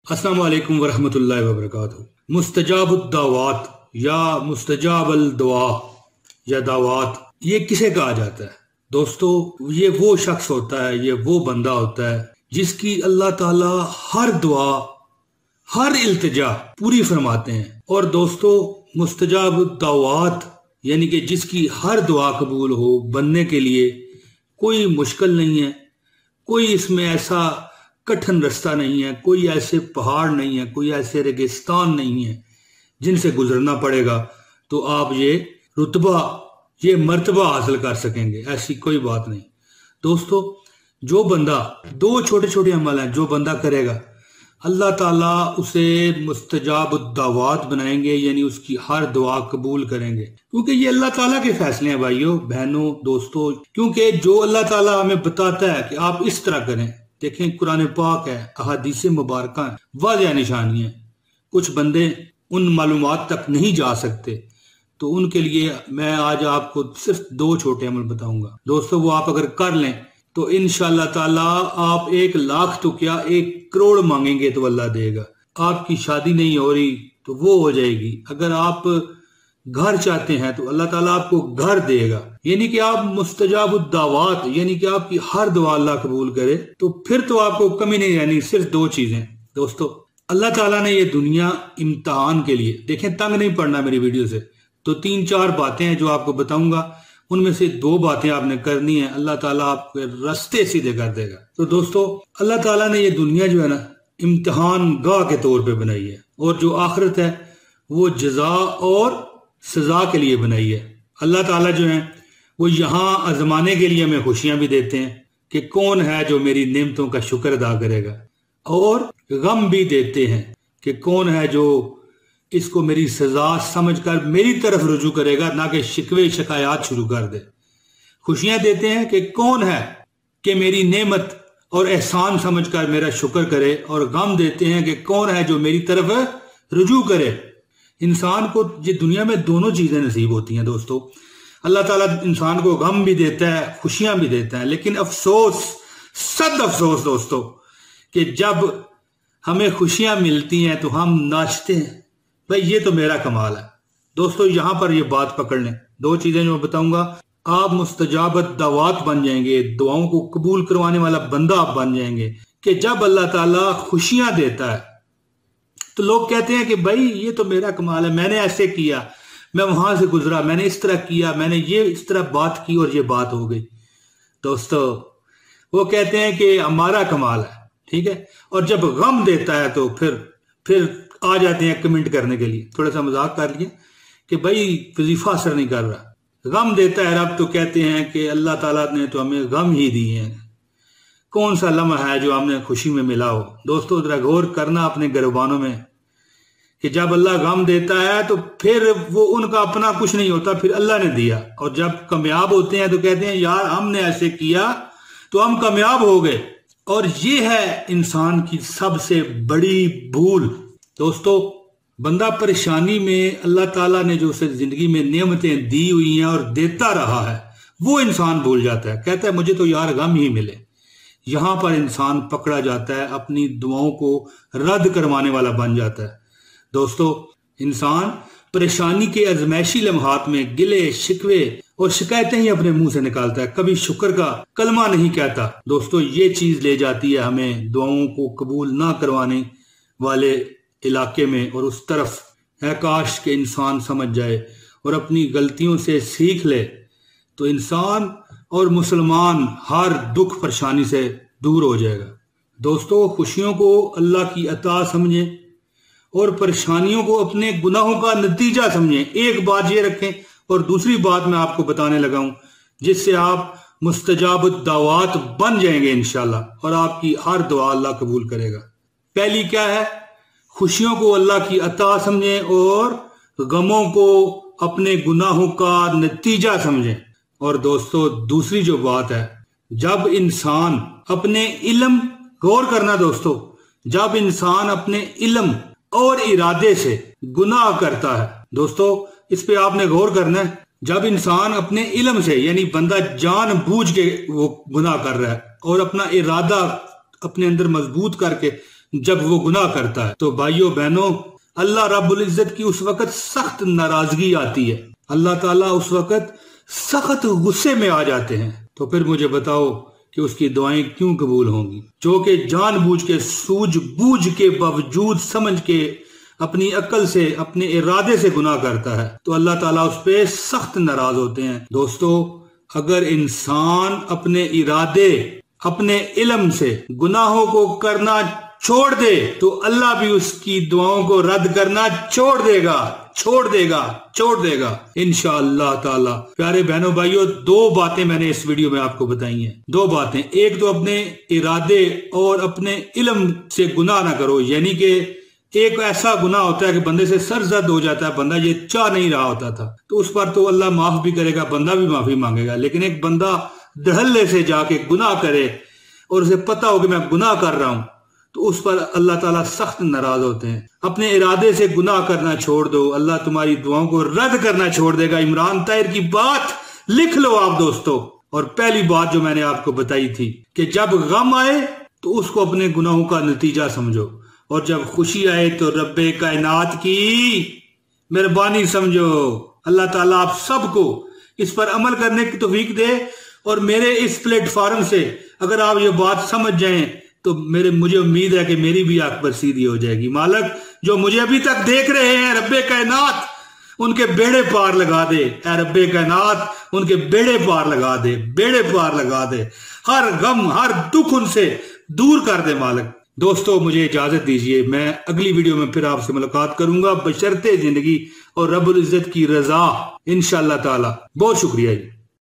अस्सलाम वालेकुम वरहमतुल्लाहि वबरकातुहू। मुस्तजाब दावात या मुस्तजाब दुआ या दावात, ये किसे कहा जाता है दोस्तों? ये वो शख्स होता है, ये वो बंदा होता है जिसकी अल्लाह ताला हर दुआ, हर इल्तिजा पूरी फरमाते हैं। और दोस्तों, मुस्तजाब दावात यानी कि जिसकी हर दुआ कबूल हो बनने के लिए कोई मुश्किल नहीं है, कोई इसमें ऐसा कठिन रास्ता नहीं है, कोई ऐसे पहाड़ नहीं है, कोई ऐसे रेगिस्तान नहीं है जिनसे गुजरना पड़ेगा तो आप ये रुतबा, ये मर्तबा हासिल कर सकेंगे। ऐसी कोई बात नहीं दोस्तों। जो बंदा, दो छोटे छोटे अमल हैं जो बंदा करेगा, अल्लाह ताला उसे मुस्तजाब दावात बनाएंगे, यानी उसकी हर दुआ कबूल करेंगे। क्योंकि ये अल्लाह ताला के फैसले हैं भाइयों, बहनों, दोस्तों। क्योंकि जो अल्लाह ताला हमें बताता है कि आप इस तरह करें, देखें कुरान पाक है, अहादीस मुबारक है, वाज़ेह निशानियां। कुछ बंदे उन मालूमात तक नहीं जा सकते, तो उनके लिए मैं आज आपको सिर्फ दो छोटे अमल बताऊंगा दोस्तों। वो आप अगर कर लें तो इंशाअल्लाह ताला आप 1 लाख तो क्या 1 करोड़ मांगेंगे तो अल्लाह देगा। आपकी शादी नहीं हो रही तो वो हो जाएगी। अगर आप घर चाहते हैं तो अल्लाह ताला आपको घर देगा। यानी कि आप मुस्तजाब दावात, यानी कि आपकी हर दुआ अल्लाह कबूल करे, तो फिर तो आपको कमी नहीं रहनी। सिर्फ 2 चीजें दोस्तों, अल्लाह ताला ने ये दुनिया इम्तिहान के लिए, देखें तंग नहीं पड़ना मेरी वीडियो से, तो 3-4 बातें हैं जो आपको बताऊंगा, उनमें से 2 बातें आपने करनी है, अल्लाह ताला आपके रास्ते सीधे कर देगा। तो दोस्तों, अल्लाह ताला ने ये दुनिया जो है ना इम्तिहान गाह के तौर पे बनाई है, और जो आखिरत है वो जजा और सजा के लिए बनाई है। अल्लाह ताला जो है वो यहाँ आजमाने के लिए हमें खुशियां भी देते हैं कि कौन है जो मेरी नेमतों का शुक्र अदा करेगा, और गम भी देते हैं कि कौन है जो इसको मेरी सजा समझकर मेरी तरफ रुजू करेगा, ना कि शिकवे शिकायत शुरू कर दे। खुशियां देते हैं कि कौन है कि मेरी नेमत और एहसान समझकर मेरा शुक्र करे, और गम देते हैं कि कौन है जो मेरी तरफ रुजू करे। इंसान को ये दुनिया में दोनों चीजें नसीब होती हैं दोस्तों। अल्लाह ताला इंसान को गम भी देता है, खुशियां भी देता है, लेकिन अफसोस, सद अफसोस दोस्तों, कि जब हमें खुशियां मिलती हैं तो हम नाचते हैं, भाई ये तो मेरा कमाल है। दोस्तों, यहां पर ये बात पकड़ लें, 2 चीजें जो मैं बताऊंगा, आप मुस्तजाब दावात बन जाएंगे, दुआओं को कबूल करवाने वाला बंदा आप बन जाएंगे। कि जब अल्लाह ताला खुशियां देता है तो लोग कहते हैं कि भाई ये तो मेरा कमाल है, मैंने ऐसे किया, मैं वहां से गुजरा, मैंने इस तरह किया, मैंने ये इस तरह बात की और ये बात हो गई। दोस्तों, वो कहते हैं कि हमारा कमाल है, ठीक है। और जब गम देता है तो फिर आ जाते हैं कमेंट करने के लिए, थोड़ा सा मजाक कर लिए कि भाई वजीफा असर नहीं कर रहा। गम देता है रब तो कहते हैं कि अल्लाह ताला ने तो हमें गम ही दिए हैं, कौन सा लम्हा है जो हमने खुशी में मिला हो। दोस्तों, जरा गौर करना अपने गिरबानों में कि जब अल्लाह गम देता है तो फिर वो उनका अपना कुछ नहीं होता, फिर अल्लाह ने दिया। और जब कामयाब होते हैं तो कहते हैं यार हमने ऐसे किया तो हम कामयाब हो गए। और ये है इंसान की सबसे बड़ी भूल दोस्तों। बंदा परेशानी में, अल्लाह ताला ने जो उसे जिंदगी में नेमतें दी हुई हैं और देता रहा है, वो इंसान भूल जाता है, कहता है मुझे तो यार गम ही मिले। यहां पर इंसान पकड़ा जाता है, अपनी दुआओं को रद्द करवाने वाला बन जाता है। दोस्तों, इंसान परेशानी के अजमैशी लम्हात में गिले शिकवे और शिकायतें ही अपने मुंह से निकालता है, कभी शुक्र का कलमा नहीं कहता। दोस्तों, ये चीज ले जाती है हमें दुआओं को कबूल ना करवाने वाले इलाके में, और उस तरफ है काश के इंसान समझ जाए और अपनी गलतियों से सीख ले, तो इंसान और मुसलमान हर दुख परेशानी से दूर हो जाएगा। दोस्तों, खुशियों को अल्लाह की अता समझें और परेशानियों को अपने गुनाहों का नतीजा समझें। एक बात ये रखें, और दूसरी बात मैं आपको बताने लगा हूं जिससे आप मुस्तजाब दावात बन जाएंगे इंशाल्लाह, और आपकी हर दुआ अल्लाह कबूल करेगा। पहली क्या है? खुशियों को अल्लाह की अता समझें और गमों को अपने गुनाहों का नतीजा समझें। और दोस्तों, दूसरी जो बात है, जब इंसान अपने इल्म, गौर करना दोस्तों, जब इंसान अपने इल्म और इरादे से गुनाह करता है, दोस्तों इस पे आपने गौर करना है, जब इंसान अपने इल्म से, यानी बंदा जानबूझ के वो गुनाह कर रहा है और अपना इरादा अपने अंदर मजबूत करके جب وہ گناہ کرتا ہے تو بھائیوں بہنوں اللہ رب العزت کی اس وقت سخت ناراضگی آتی ہے، اللہ تعالیٰ اس وقت سخت غصے میں آ جاتے ہیں۔ تو پھر مجھے بتاؤ کہ اس کی دعائیں کیوں قبول ہوں گی؟ جو کہ جان بوجھ کے سوجھ بوجھ کے باوجود سمجھ کے اپنی عقل سے اپنے ارادے سے گناہ کرتا ہے تو اللہ تعالیٰ اس پہ سخت ناراض ہوتے ہیں۔ دوستو اگر انسان اپنے ارادے اپنے علم سے گناہوں کو کرنا چھوڑ دے تو اللہ بھی اس کی دعاؤں کو رد کرنا چھوڑ دے گا انشاءاللہ تعالی۔ پیارے بہنوں بھائیوں، دو باتیں میں نے اس ویڈیو میں آپ کو بتائی ہیں، دو باتیں۔ ایک تو اپنے ارادے اور اپنے علم سے گناہ نہ کرو، یعنی کہ ایک ایسا گناہ ہوتا ہے کہ بندے سے سر زد ہو جاتا ہے، بندہ یہ چاہ نہیں رہا ہوتا تھا تو اس پر تو اللہ معاف بھی کرے گا، بندہ بھی معافی مانگے گا۔ لیکن ایک بندہ دھڑلے سے جا کے گناہ کرے اور اسے پتا ہو کہ میں گناہ کر رہا ہوں تو اس پر اللہ تعالیٰ سخت ناراض ہوتے ہیں۔ اپنے ارادے سے گناہ کرنا چھوڑ دو، اللہ تمہاری دعاؤں کو رد کرنا چھوڑ دے گا۔ عمران طاہر کی بات لکھ لو آپ دوستو۔ اور پہلی بات جو میں نے آپ کو بتائی تھی کہ جب غم آئے تو اس کو اپنے گناہوں کا نتیجہ سمجھو، اور جب خوشی آئے تو رب کائنات کی مہربانی سمجھو۔ اللہ تعالیٰ آپ سب کو اس پر عمل کرنے کی توفیق دے، اور میرے اس پلیٹ فارم سے اگر آپ یہ بات سمجھ جائیں تو مجھے امید ہے کہ میری بھی آنکھ پر سیدھی ہو جائے گی۔ مالک جو مجھے ابھی تک دیکھ رہے ہیں، رب کائنات ان کے بیڑے پار لگا دے، اے رب کائنات ان کے بیڑے پار لگا دے، ہر غم ہر دکھ ان سے دور کر دے مالک۔ دوستو مجھے اجازت دیجئے، میں اگلی ویڈیو میں پھر آپ سے ملاقات کروں گا بشرطِ زندگی اور رب العزت کی رضا انشاءاللہ تعالی۔ بہت شکریہ جی۔